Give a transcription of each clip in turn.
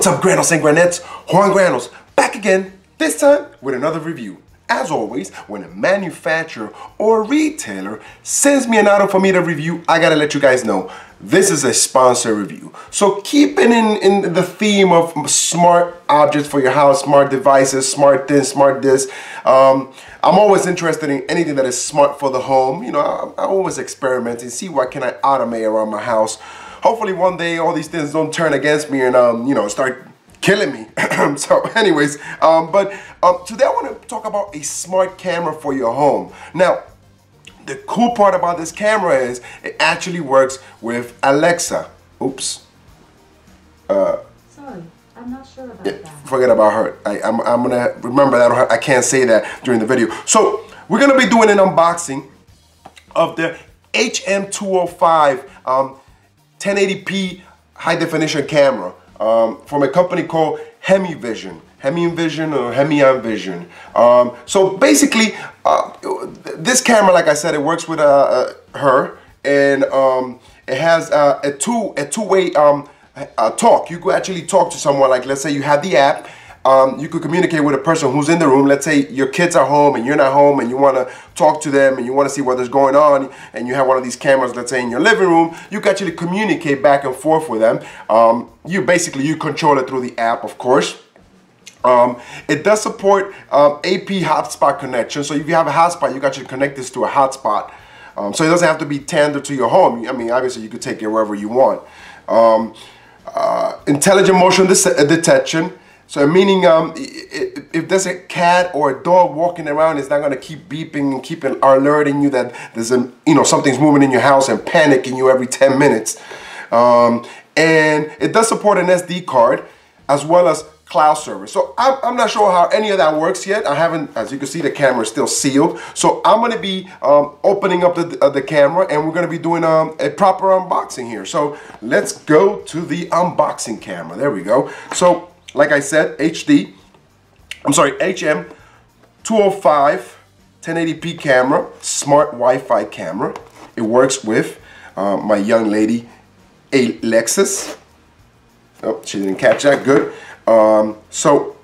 What's up, Granos and Granettes? Juan Granos, back again, this time with another review. As always, when a manufacturer or retailer sends me an item for me to review, I gotta let you guys know, this is a sponsor review. So keeping in the theme of smart objects for your house, smart devices, smart this, smart this, I'm always interested in anything that is smart for the home. You know, I always experiment and see what can I automate around my house. Hopefully one day all these things don't turn against me and you know, start killing me. So anyways, today I want to talk about a smart camera for your home. Now, the cool part about this camera is it actually works with Alexa. Oops. Sorry, I'm not sure about that. Forget about her. I'm gonna remember that. I can't say that during the video. So we're gonna be doing an unboxing of the HM205 1080p high definition camera from a company called Hemi-Vision. Hemi-Vision or Hemi-Vision. So basically, this camera, like I said, it works with her, and it has a two-way talk. You could actually talk to someone. Like, let's say you have the app. You could communicate with a person who's in the room. Let's say your kids are home and you're not home and you want to talk to them and you want to see what is going on, and you have one of these cameras, let's say in your living room. You can actually communicate back and forth with them. You control it through the app, of course. It does support AP hotspot connection. So if you have a hotspot, you can actually connect this to a hotspot. So it doesn't have to be tailored to your home. I mean, obviously you could take it wherever you want. Intelligent motion detection. So meaning if there's a cat or a dog walking around, it's not going to keep beeping and keep alerting you that there's something's moving in your house and panicking you every 10 minutes. And it does support an SD card as well as cloud server. So I'm not sure how any of that works yet. I haven't, as you can see, the camera is still sealed. So I'm going to be opening up the camera, and we're going to be doing a proper unboxing here. So let's go to the unboxing camera. There we go. So like I said, HM205 1080p camera, smart Wi-Fi camera. It works with my young lady, Alexis. Oh, she didn't catch that. Good. So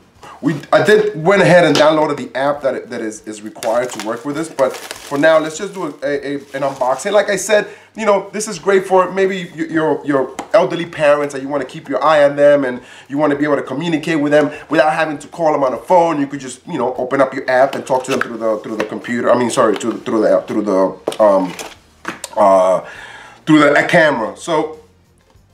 I went ahead and downloaded the app that is required to work with this, but for now let's just do an unboxing. Like I said, you know, this is great for maybe your elderly parents and you want to keep your eye on them and you want to be able to communicate with them without having to call them on the phone. You could just, you know, open up your app and talk to them through the computer. I mean, sorry, through the camera. So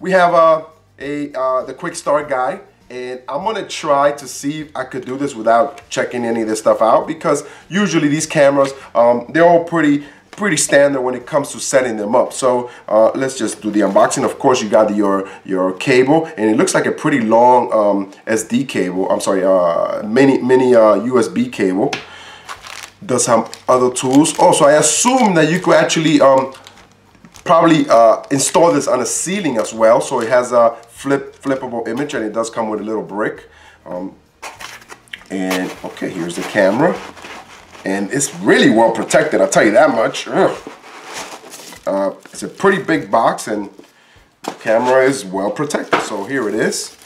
we have the quick start guide. And I'm gonna try to see if I could do this without checking any of this stuff out, because usually these cameras, they're all pretty standard when it comes to setting them up. So let's just do the unboxing. Of course, you got your cable, and it looks like a pretty long SD cable. I'm sorry, mini USB cable. Does have other tools. Oh, so I assume that you could actually probably install this on a ceiling as well. So it has a flippable image, and it does come with a little brick. And okay, here's the camera, and it's really well protected, I'll tell you that much. It's a pretty big box, and the camera is well protected. So here it is,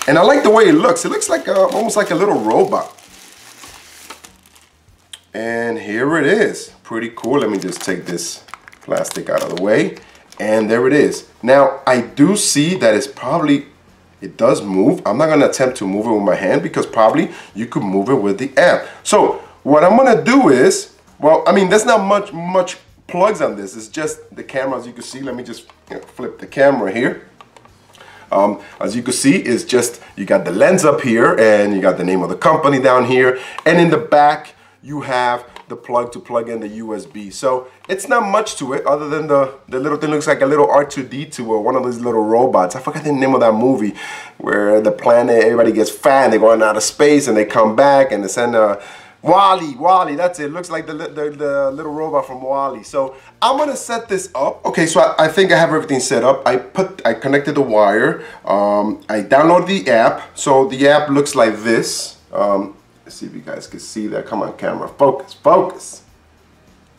and I like the way it looks. It looks like almost like a little robot. And here it is, pretty cool. Let me just take this plastic out of the way. And there it is. Now, I do see that it does move. I'm not gonna attempt to move it with my hand because probably you could move it with the app. So what I'm gonna do is, well, I mean, there's not much plugs on this. It's just the camera, as you can see. Let me just flip the camera here. As you can see, it's just, you got the lens up here and you got the name of the company down here. And in the back, you have the plug to plug in the USB. So it's not much to it other than the little thing looks like a little R2-D2 or one of those little robots. I forgot the name of that movie where the planet, everybody gets fat and they're going out of space and they come back and they send WALL-E, that's it. It looks like the little robot from WALL-E. So I'm gonna set this up. Okay, so I think I have everything set up. I connected the wire. I downloaded the app. So the app looks like this. Let's see if you guys can see that. Come on, camera, focus, focus.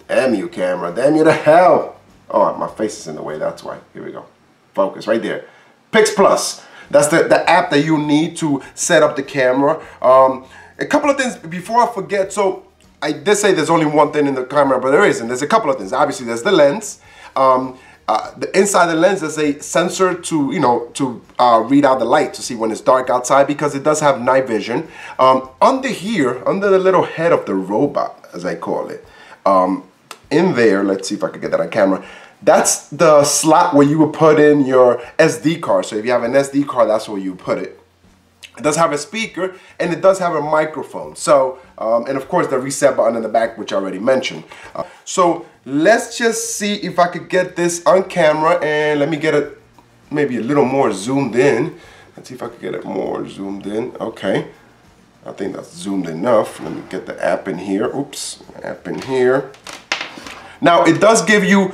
Damn you, camera, damn you to hell. Oh, my face is in the way, that's why. Here we go. Focus, right there. Pix Plus. That's the app that you need to set up the camera. A couple of things before I forget. So I did say there's only one thing in the camera, but there isn't. There's a couple of things. Obviously, there's the lens. The inside the lens is a sensor to, you know, to read out the light to see when it's dark outside, because it does have night vision. Under here, under the little head of the robot, as I call it, in there, let's see if I can get that on camera. That's the slot where you would put in your SD card. So if you have an SD card, that's where you put it. It does have a speaker, and it does have a microphone. So, and of course the reset button in the back, which I already mentioned. So let's just see if I could get this on camera, and let me get it maybe a little more zoomed in. Let's see if I could get it more zoomed in. Okay, I think that's zoomed enough. Let me get the app in here. Oops, app in here. Now it does give you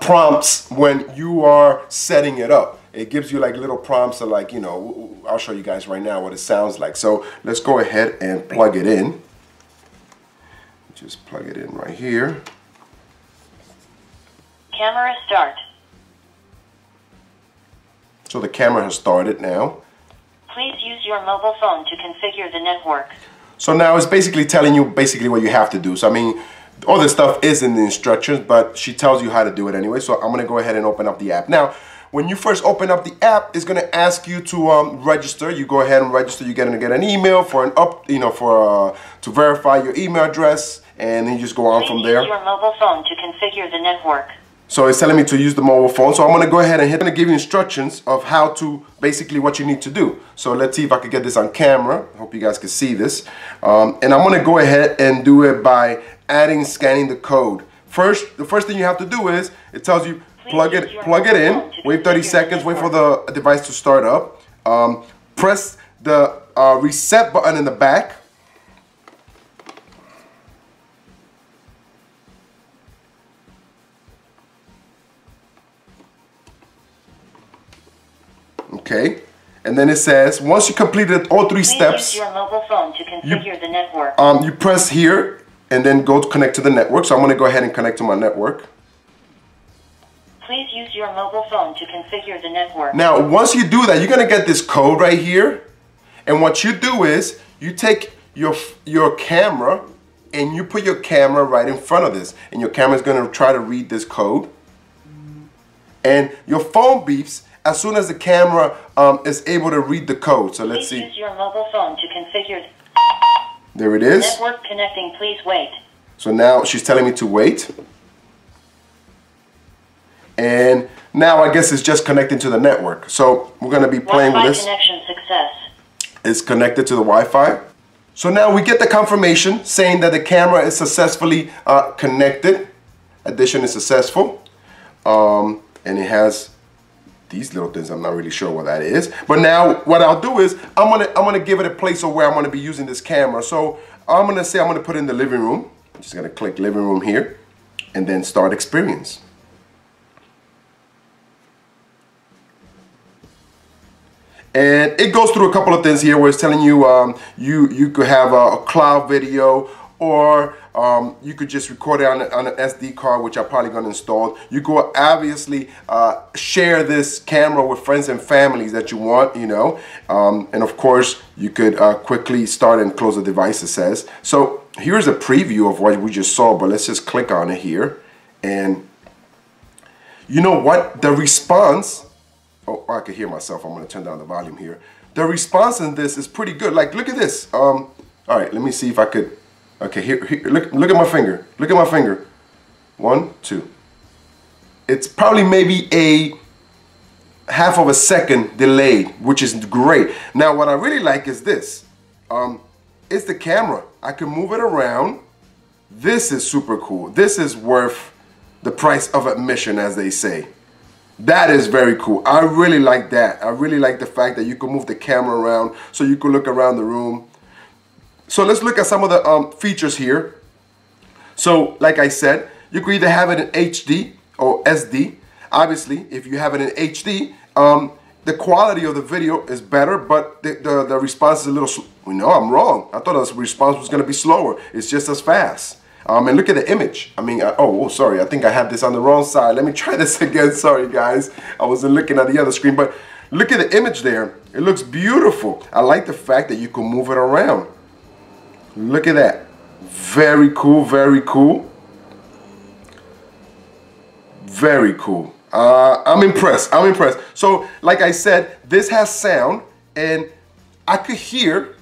prompts when you are setting it up. It gives you like little prompts of, like, you know, I'll show you guys right now what it sounds like. So let's go ahead and plug it in. Just plug it in right here. Camera start. So the camera has started now. Please use your mobile phone to configure the network. So now it's basically telling you what you have to do. So I mean, all this stuff is in the instructions, but she tells you how to do it anyway. So I'm gonna go ahead and open up the app. Now, when you first open up the app, it's gonna ask you to register. You go ahead and register. You're gonna get an email for to verify your email address, and then you just go on from there. Use your mobile phone to configure the network. So it's telling me to use the mobile phone. So I'm gonna go ahead and hit. I'm gonna give you instructions of how to basically what you need to do. So let's see if I could get this on camera. I hope you guys can see this. And I'm gonna go ahead and do it by scanning the code. The first thing you have to do is it tells you plug it in, wait 30 seconds, wait for the device to start up. Press the reset button in the back. Okay, and then it says once you completed all three steps, use your mobile phone to configure the network. You press here and then go to connect to the network. So I'm going to go ahead and connect to my network. Please use your mobile phone to configure the network. Now, once you do that, you're going to get this code right here. And what you do is you take your camera and you put your camera right in front of this. And your camera is going to try to read this code. And your phone beeps as soon as the camera is able to read the code. So let's see. Please use your mobile phone to configure. There it is. Network connecting, please wait. So now she's telling me to wait. And now I guess it's just connecting to the network. So we're going to be playing with this. Wi-Fi connection success. It's connected to the Wi-Fi. So now we get the confirmation saying that the camera is successfully connected. Addition is successful. And it has these little things. I'm not really sure what that is. But now what I'll do is I'm gonna give it a place of where I'm gonna be using this camera. So I'm gonna say I'm gonna put it in the living room. I'm just gonna click living room here and then start experience. And it goes through a couple of things here where it's telling you you could have a cloud video, or you could just record it on an SD card, which I'm probably going to install. You could obviously share this camera with friends and families that you want, you know. And of course, you could quickly start and close the device, it says. So here's a preview of what we just saw, but let's just click on it here. And you know what? The response... Oh, I can hear myself. I'm going to turn down the volume here. The response in this is pretty good. Like, look at this. All right, let me see if I could. Okay, here look at my finger. Look at my finger. 1, 2. It's probably maybe a half of a second delayed, which is great. Now, what I really like is this. It's the camera. I can move it around. This is super cool. This is worth the price of admission, as they say. That is very cool. I really like that. I really like the fact that you can move the camera around so you can look around the room. So let's look at some of the features here. So like I said, you can either have it in HD or SD. Obviously, if you have it in HD, the quality of the video is better, but the response is a little slow. No, I'm wrong. I thought the response was going to be slower. It's just as fast. And look at the image. I mean, oh, sorry. I think I have this on the wrong side. Let me try this again. Sorry, guys. I wasn't looking at the other screen. But Look at the image there. It looks beautiful. I like the fact that you can move it around. Look at that. Very cool, very cool. Very cool. I'm impressed. I'm impressed. So, like I said, this has sound, and I could hear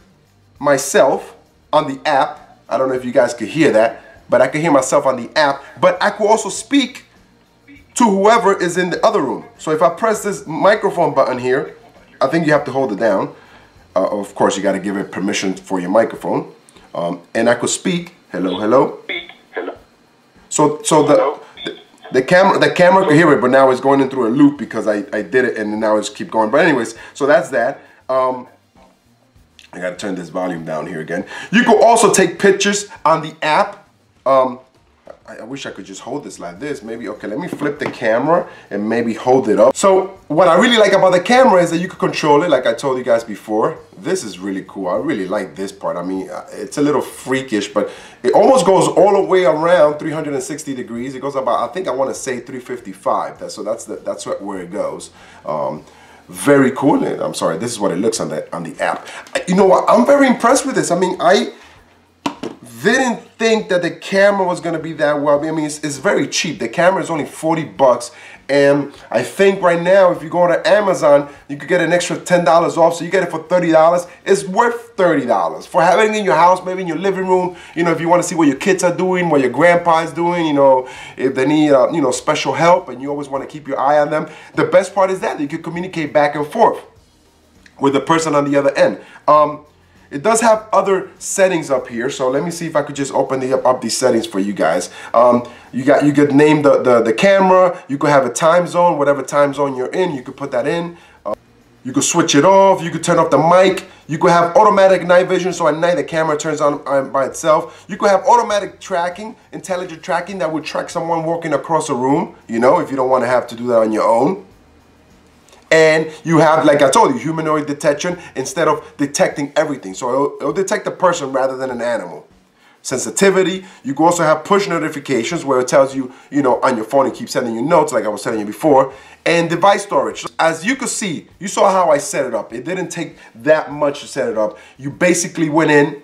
myself on the app. I don't know if you guys could hear that, but I could hear myself on the app. But I could also speak to whoever is in the other room. So if I press this microphone button here, I think you have to hold it down. Of course, you got to give it permission for your microphone. And I could speak. Hello, hello. So the camera could hear it, but now it's going in through a loop because I did it, and now it's keep going. But anyways, so that's that. I got to turn this volume down here again. You can also take pictures on the app. I wish I could just hold this like this. Maybe, okay, let me flip the camera and maybe hold it up. So what I really like about the camera is that you can control it, like I told you guys before. This is really cool. I really like this part. I mean, it's a little freakish, but it almost goes all the way around 360 degrees. It goes about, I think I want to say 355. So that's where it goes. Very cool. And I'm sorry, this is what it looks on the app. You know what? I'm very impressed with this. I mean, I didn't think that the camera was going to be that well. I mean, it's very cheap. The camera is only 40 bucks. And I think right now, if you go to Amazon, you could get an extra $10 off. So you get it for $30. It's worth $30 for having it in your house, maybe in your living room. You know, if you want to see what your kids are doing, what your grandpa is doing, you know, if they need, you know, special help and you always want to keep your eye on them. The best part is that you can communicate back and forth with the person on the other end. It does have other settings up here, so let me see if I could just open up these settings for you guys. You could name the camera. You could have a time zone, whatever time zone you're in. You could put that in. You could switch it off. You could turn off the mic. You could have automatic night vision, so at night the camera turns on by itself. You could have automatic tracking, intelligent tracking that would track someone walking across a room. You know, if you don't want to have to do that on your own. And you have, like I told you, humanoid detection instead of detecting everything. So it'll detect a person rather than an animal. Sensitivity. You can also have push notifications where it tells you, you know, on your phone, it keeps sending you notes like I was telling you before. And device storage. As you could see, you saw how I set it up. It didn't take that much to set it up. You basically went in,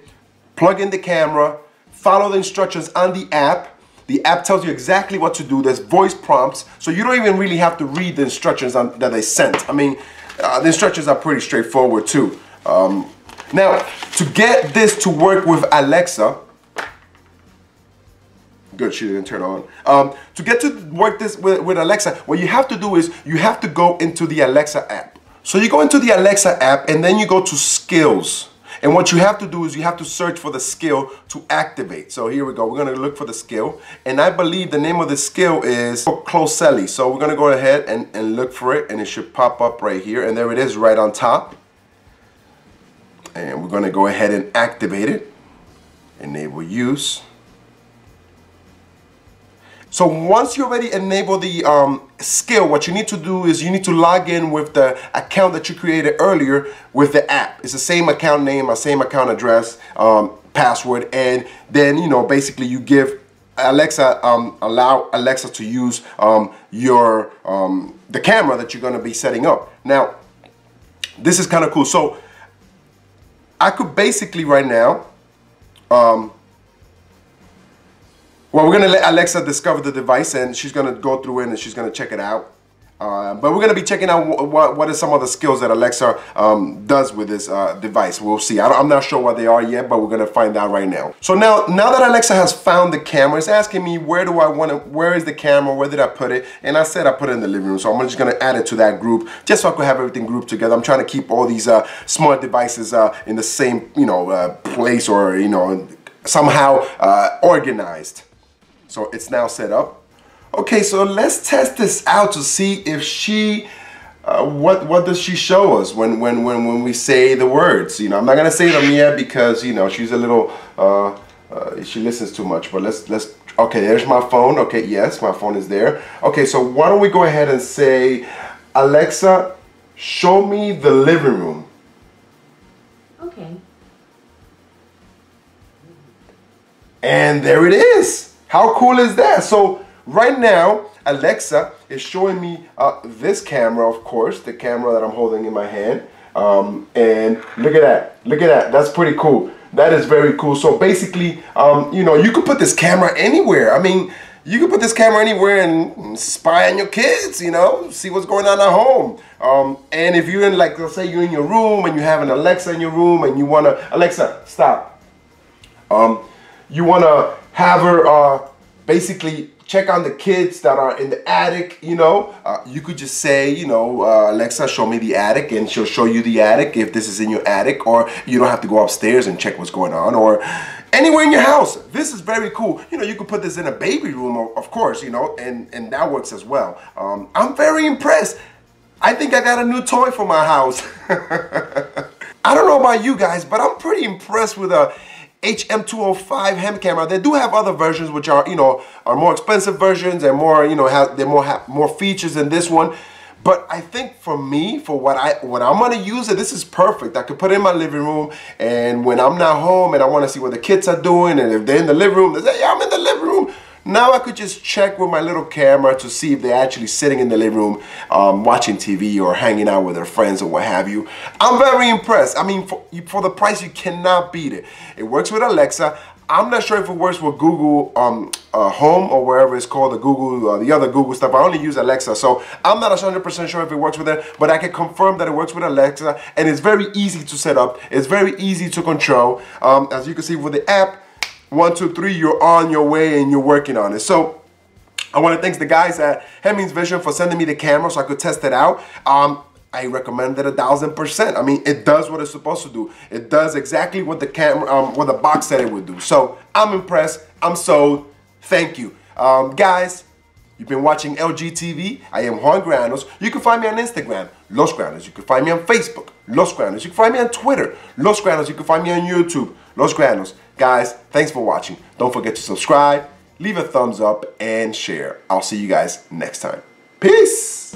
plug in the camera, follow the instructions on the app. The app tells you exactly what to do. There's voice prompts, so you don't even really have to read the instructions that they sent. I mean, the instructions are pretty straightforward too. Now, to get this to work with Alexa, good, she didn't turn on. To get to work this with Alexa, what you have to do is you have to go into the Alexa app. So you go into the Alexa app and then you go to skills. And what you have to do is you have to search for the skill to activate. So here we go. We're going to look for the skill. And I believe the name of the skill is Closelli. So we're going to go ahead and look for it. And it should pop up right here. And there it is right on top. And we're going to go ahead and activate it. Enable use. So once you already enable the skill, what you need to do is you need to log in with the account that you created earlier with the app. It's the same account name, same account address, password, and then, you know, basically you give Alexa, allow Alexa to use the camera that you're going to be setting up. Now, this is kind of cool. So I could basically right now, well, we're going to let Alexa discover the device, and she's going to go through it and she's going to check it out. But we're going to be checking out what are some of the skills that Alexa does with this device. We'll see. I'm not sure what they are yet, but we're going to find out right now. So now that Alexa has found the camera, it's asking me where is the camera, where did I put it? And I said I put it in the living room, so I'm just going to add it to that group just so I could have everything grouped together. I'm trying to keep all these smart devices in the same, you know, place, or, you know, somehow organized. So it's now set up. Okay, so let's test this out to see if she, what does she show us when we say the words. You know, I'm not gonna say them yet because, you know, she's a little, she listens too much. But let's. Okay, there's my phone. Okay, yes, my phone is there. Okay, so why don't we go ahead and say, Alexa, show me the living room. Okay. And there it is. How cool is that? So right now, Alexa is showing me this camera, of course, the camera that I'm holding in my hand. And look at that. Look at that. That's pretty cool. That is very cool. So basically, you know, you could put this camera anywhere. I mean, you can put this camera anywhere and spy on your kids, you know, see what's going on at home. And if you're in, like, let's say you're in your room and you have an Alexa in your room and you want to, Alexa, stop. You want to have her basically check on the kids that are in the attic, you know. You could just say, you know, Alexa, show me the attic, and she'll show you the attic if this is in your attic, or you don't have to go upstairs and check what's going on, or anywhere in your house. This is very cool. You know, you could put this in a baby room, of course, you know, and that works as well. I'm very impressed. I think I got a new toy for my house. I don't know about you guys, but I'm pretty impressed with a HM205 Hem camera. They do have other versions which are, you know, are more expensive versions and more, you know, have more features than this one. But I think for me, for what I'm gonna use it, this is perfect. I could put it in my living room, and when I'm not home and I want to see what the kids are doing, and if they're in the living room, they say, yeah, I'm in the living room. Now I could just check with my little camera to see if they're actually sitting in the living room watching TV or hanging out with their friends or what have you. I'm very impressed. I mean, for the price, you cannot beat it. It works with Alexa. I'm not sure if it works with Google Home or wherever it's called, the other Google stuff. I only use Alexa, so I'm not 100% sure if it works with it, but I can confirm that it works with Alexa, and it's very easy to set up. It's very easy to control. As you can see with the app, 1, 2, 3, you're on your way and you're working on it. So I want to thank the guys at Hemmings Vision for sending me the camera so I could test it out. I recommend it 1000%. I mean, it does what it's supposed to do. It does exactly what the camera, what the box said it would do. So I'm impressed. I'm sold. Thank you, guys. You've been watching LG TV. I am Juan Granos. You can find me on Instagram, Los Granos. You can find me on Facebook, Los Granos. You can find me on Twitter, Los Granos. You can find me on YouTube, Los Granos. Guys, thanks for watching. Don't forget to subscribe, leave a thumbs up, and share. I'll see you guys next time. Peace.